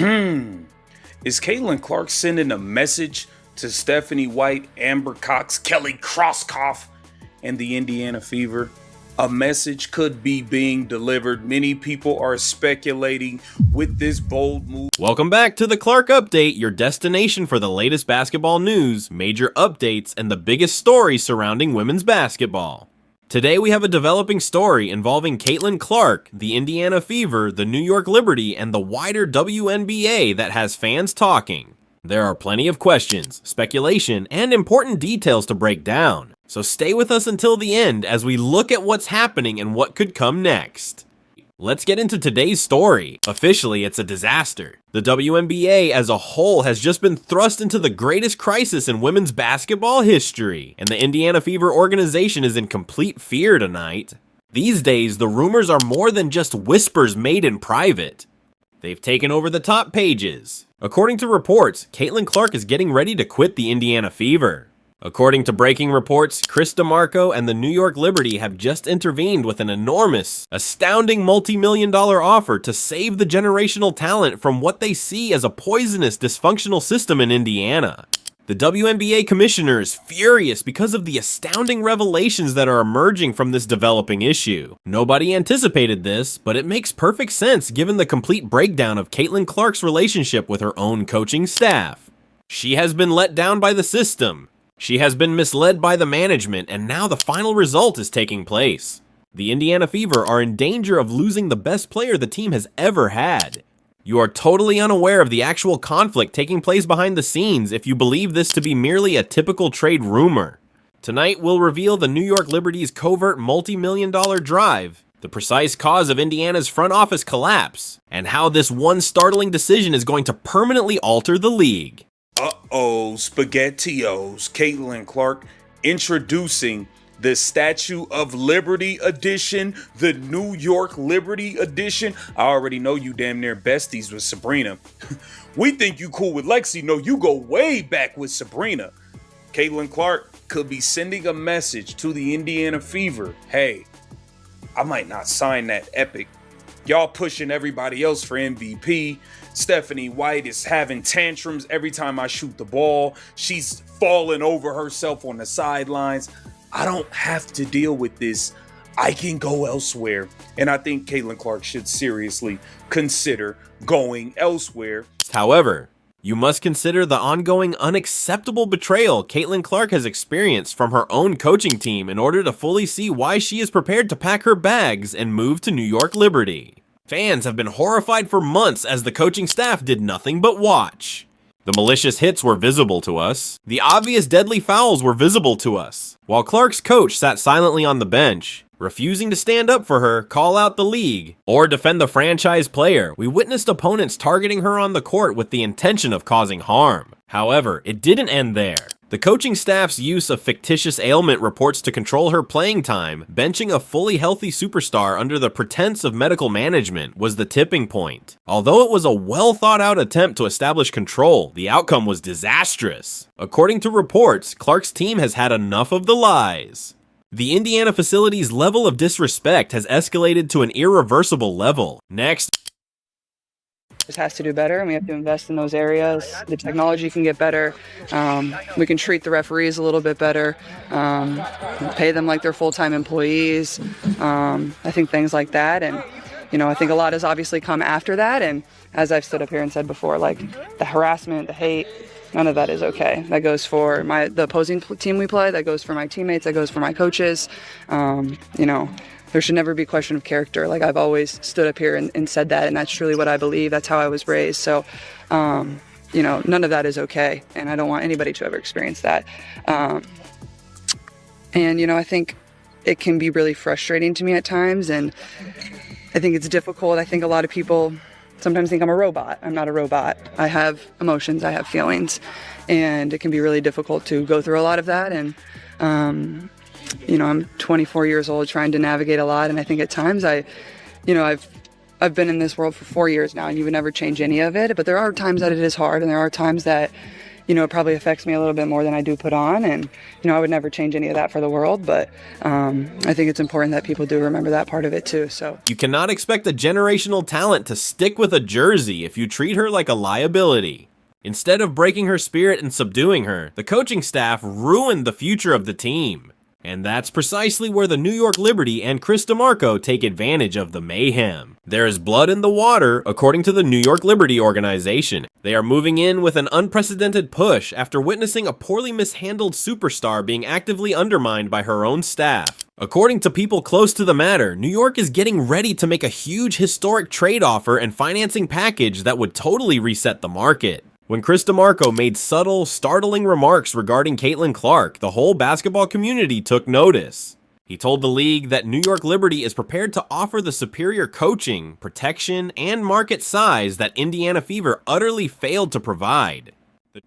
Is Caitlin Clark sending a message to Stephanie White, Amber Cox, Kelly Krauskopf, and the Indiana Fever? A message could be being delivered. Many people are speculating with this bold move. Welcome back to the Clark Update, your destination for the latest basketball news, major updates, and the biggest stories surrounding women's basketball. Today we have a developing story involving Caitlin Clark, the Indiana Fever, the New York Liberty, and the wider WNBA that has fans talking. There are plenty of questions, speculation, and important details to break down. So stay with us until the end as we look at what's happening and what could come next. Let's get into today's story. Officially, it's a disaster. The WNBA as a whole has just been thrust into the greatest crisis in women's basketball history, and the Indiana Fever organization is in complete fear tonight. These days, the rumors are more than just whispers made in private. They've taken over the top pages. According to reports, Caitlin Clark is getting ready to quit the Indiana Fever. According to breaking reports, Chris DeMarco and the New York Liberty have just intervened with an enormous, astounding multi-million-dollar offer to save the generational talent from what they see as a poisonous, dysfunctional system in Indiana. The WNBA commissioner is furious because of the astounding revelations that are emerging from this developing issue. Nobody anticipated this, but it makes perfect sense given the complete breakdown of Caitlin Clark's relationship with her own coaching staff. She has been let down by the system. She has been misled by the management, and now the final result is taking place. The Indiana Fever are in danger of losing the best player the team has ever had. You are totally unaware of the actual conflict taking place behind the scenes if you believe this to be merely a typical trade rumor. Tonight, we'll reveal the New York Liberty's covert multi-million-dollar drive, the precise cause of Indiana's front office collapse, and how this one startling decision is going to permanently alter the league. Uh-oh, SpaghettiOs. Caitlin Clark introducing the Statue of Liberty edition, the New York Liberty edition. I already know you damn near besties with Sabrina. We think you cool with Lexi. No, you go way back with Sabrina. Caitlin Clark could be sending a message to the Indiana Fever. Hey, I might not sign that epic. Y'all pushing everybody else for MVP. Stephanie White is having tantrums every time I shoot the ball. She's falling over herself on the sidelines. I don't have to deal with this. I can go elsewhere. And I think Caitlin Clark should seriously consider going elsewhere. However, you must consider the ongoing unacceptable betrayal Caitlin Clark has experienced from her own coaching team in order to fully see why she is prepared to pack her bags and move to New York Liberty. Fans have been horrified for months as the coaching staff did nothing but watch. The malicious hits were visible to us. The obvious deadly fouls were visible to us. While Clark's coach sat silently on the bench, refusing to stand up for her, call out the league, or defend the franchise player, we witnessed opponents targeting her on the court with the intention of causing harm. However, it didn't end there. The coaching staff's use of fictitious ailment reports to control her playing time, benching a fully healthy superstar under the pretense of medical management, was the tipping point. Although it was a well-thought-out attempt to establish control, the outcome was disastrous. According to reports, Clark's team has had enough of the lies. The Indiana facility's level of disrespect has escalated to an irreversible level. Next, has to do better, and we have to invest in those areas. The technology can get better. We can treat the referees a little bit better, pay them like they're full-time employees. I think things like that, and I think a lot has obviously come after that. And as I've stood up here and said before, like the harassment, the hate, none of that is okay. That goes for the opposing team we play. That goes for my teammates. That goes for my coaches. There should never be a question of character. Like I've always stood up here and said that, and that's truly what I believe. That's how I was raised. So, none of that is okay, and I don't want anybody to ever experience that. I think it can be really frustrating to me at times, and I think it's difficult. I think a lot of people sometimes think I'm a robot. I'm not a robot. I have emotions. I have feelings, and it can be really difficult to go through a lot of that. And I'm 24 years old trying to navigate a lot, and I think at times I've been in this world for 4 years now, and you would never change any of it, but there are times that it is hard, and there are times that, it probably affects me a little bit more than I do put on. And, I would never change any of that for the world. But I think it's important that people do remember that part of it too. So you cannot expect a generational talent to stick with a jersey if you treat her like a liability. Instead of breaking her spirit and subduing her, the coaching staff ruined the future of the team. And that's precisely where the New York Liberty and Chris DeMarco take advantage of the mayhem. There is blood in the water, according to the New York Liberty organization. They are moving in with an unprecedented push after witnessing a poorly mishandled superstar being actively undermined by her own staff. According to people close to the matter, New York is getting ready to make a huge historic trade offer and financing package that would totally reset the market. When Chris DeMarco made subtle, startling remarks regarding Caitlin Clark, the whole basketball community took notice. He told the league that New York Liberty is prepared to offer the superior coaching, protection, and market size that Indiana Fever utterly failed to provide.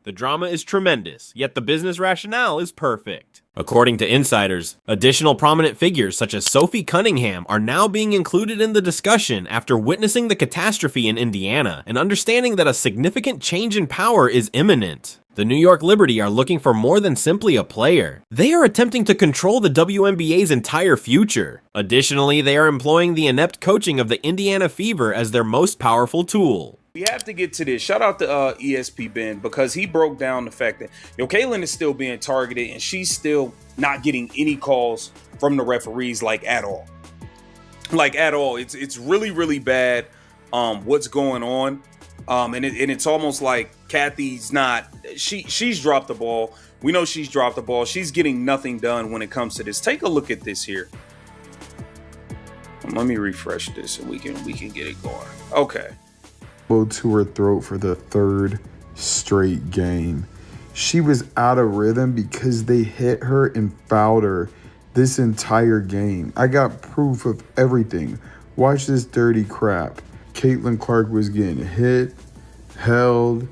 The drama is tremendous, yet the business rationale is perfect. According to insiders, additional prominent figures such as Sophie Cunningham are now being included in the discussion after witnessing the catastrophe in Indiana and understanding that a significant change in power is imminent. The New York Liberty are looking for more than simply a player. They are attempting to control the WNBA's entire future. Additionally, they are employing the inept coaching of the Indiana Fever as their most powerful tool. We have to get to this. Shout out to ESP Ben, because he broke down the fact that Caitlin is still being targeted and she's still not getting any calls from the referees, like at all. It's really, really bad what's going on. And it's almost like Kathy's not, she's dropped the ball. We know she's dropped the ball. She's getting nothing done when it comes to this. Take a look at this here. Let me refresh this and we can get it going. Okay. To her throat for the third straight game. She was out of rhythm because they hit her and fouled her this entire game. I got proof of everything. Watch this dirty crap. Caitlin Clark was getting hit, held.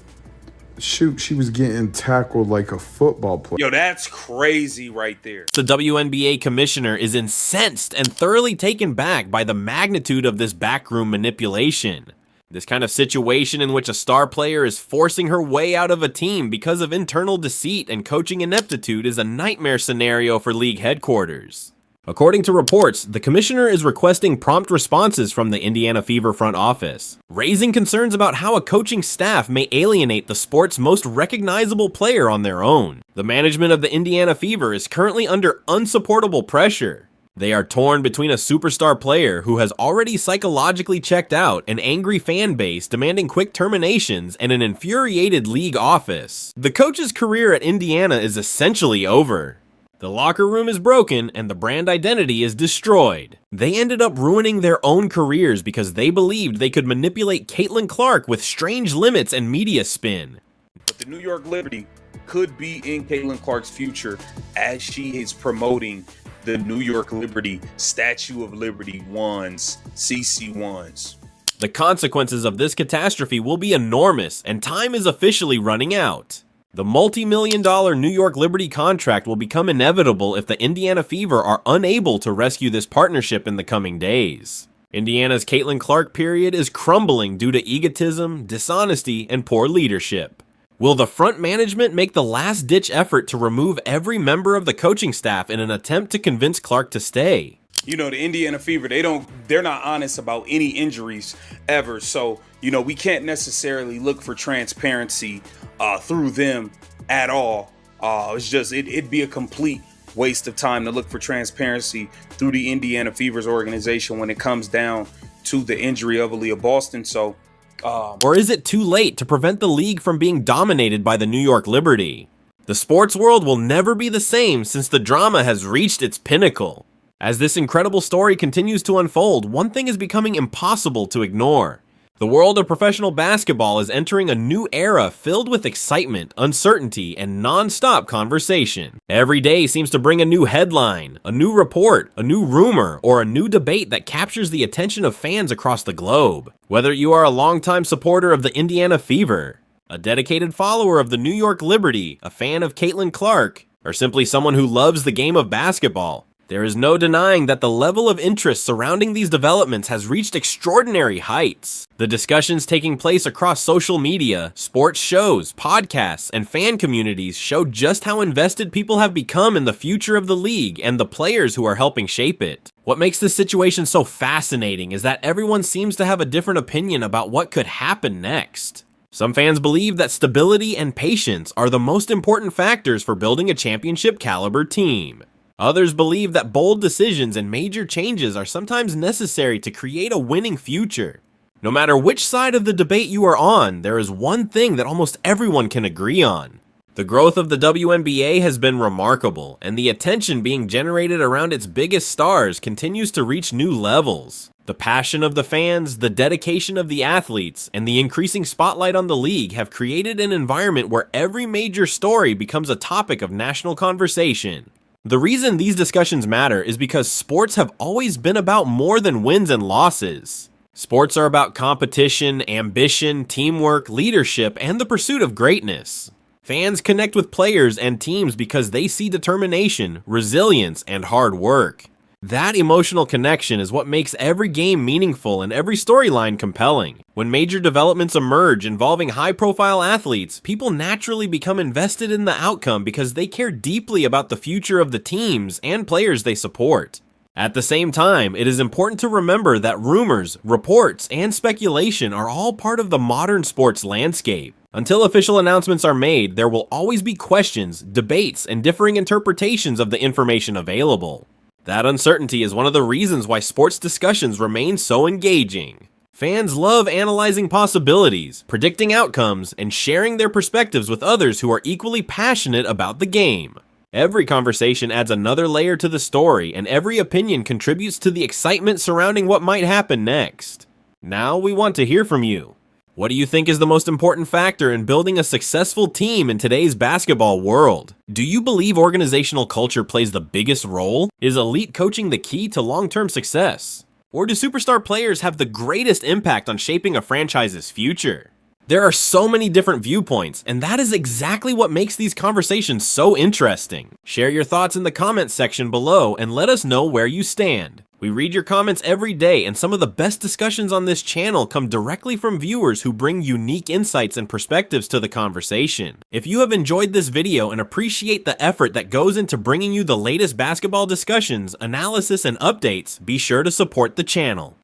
Shoot, she was getting tackled like a football player. Yo, that's crazy right there. The WNBA commissioner is incensed and thoroughly taken back by the magnitude of this backroom manipulation. This kind of situation in which a star player is forcing her way out of a team because of internal deceit and coaching ineptitude is a nightmare scenario for league headquarters. According to reports, the commissioner is requesting prompt responses from the Indiana Fever front office, raising concerns about how a coaching staff may alienate the sport's most recognizable player on their own. The management of the Indiana Fever is currently under unsupportable pressure. They are torn between a superstar player who has already psychologically checked out, an angry fan base demanding quick terminations, and an infuriated league office. The coach's career at Indiana is essentially over. The locker room is broken and the brand identity is destroyed. They ended up ruining their own careers because they believed they could manipulate Caitlin Clark with strange limits and media spin. But the New York Liberty could be in Caitlin Clark's future as she is promoting the New York Liberty Statue of Liberty ones, CC ones. The consequences of this catastrophe will be enormous, and time is officially running out. The multi-million-dollar New York Liberty contract will become inevitable if the Indiana Fever are unable to rescue this partnership in the coming days. Indiana's Caitlin Clark period is crumbling due to egotism, dishonesty, and poor leadership. Will the front management make the last-ditch effort to remove every member of the coaching staff in an attempt to convince Clark to stay? The Indiana Fever, they're not honest about any injuries ever. So, we can't necessarily look for transparency through them at all. It'd be a complete waste of time to look for transparency through the Indiana Fever's organization when it comes down to the injury of Aaliyah Boston. So, or is it too late to prevent the league from being dominated by the New York Liberty? The sports world will never be the same since the drama has reached its pinnacle. As this incredible story continues to unfold, one thing is becoming impossible to ignore. The world of professional basketball is entering a new era filled with excitement, uncertainty, and non-stop conversation. Every day seems to bring a new headline, a new report, a new rumor, or a new debate that captures the attention of fans across the globe. Whether you are a longtime supporter of the Indiana Fever, a dedicated follower of the New York Liberty, a fan of Caitlin Clark, or simply someone who loves the game of basketball, There is no denying that the level of interest surrounding these developments has reached extraordinary heights. The discussions taking place across social media, sports shows, podcasts, and fan communities show just how invested people have become in the future of the league and the players who are helping shape it. What makes this situation so fascinating is that everyone seems to have a different opinion about what could happen next. Some fans believe that stability and patience are the most important factors for building a championship caliber team. Others believe that bold decisions and major changes are sometimes necessary to create a winning future. No matter which side of the debate you are on, there is one thing that almost everyone can agree on. The growth of the WNBA has been remarkable, and the attention being generated around its biggest stars continues to reach new levels. The passion of the fans, the dedication of the athletes, and the increasing spotlight on the league have created an environment where every major story becomes a topic of national conversation. The reason these discussions matter is because sports have always been about more than wins and losses. Sports are about competition, ambition, teamwork, leadership, and the pursuit of greatness. Fans connect with players and teams because they see determination, resilience, and hard work. That emotional connection is what makes every game meaningful and every storyline compelling. When major developments emerge involving high-profile athletes, people naturally become invested in the outcome because they care deeply about the future of the teams and players they support. At the same time, it is important to remember that rumors, reports, and speculation are all part of the modern sports landscape. Until official announcements are made, there will always be questions, debates, and differing interpretations of the information available. That uncertainty is one of the reasons why sports discussions remain so engaging. Fans love analyzing possibilities, predicting outcomes, and sharing their perspectives with others who are equally passionate about the game. Every conversation adds another layer to the story, and every opinion contributes to the excitement surrounding what might happen next. Now we want to hear from you. What do you think is the most important factor in building a successful team in today's basketball world? Do you believe organizational culture plays the biggest role? Is elite coaching the key to long-term success? Or do superstar players have the greatest impact on shaping a franchise's future? There are so many different viewpoints, and that is exactly what makes these conversations so interesting. Share your thoughts in the comments section below and let us know where you stand. We read your comments every day, and some of the best discussions on this channel come directly from viewers who bring unique insights and perspectives to the conversation. If you have enjoyed this video and appreciate the effort that goes into bringing you the latest basketball discussions, analysis, and updates, be sure to support the channel.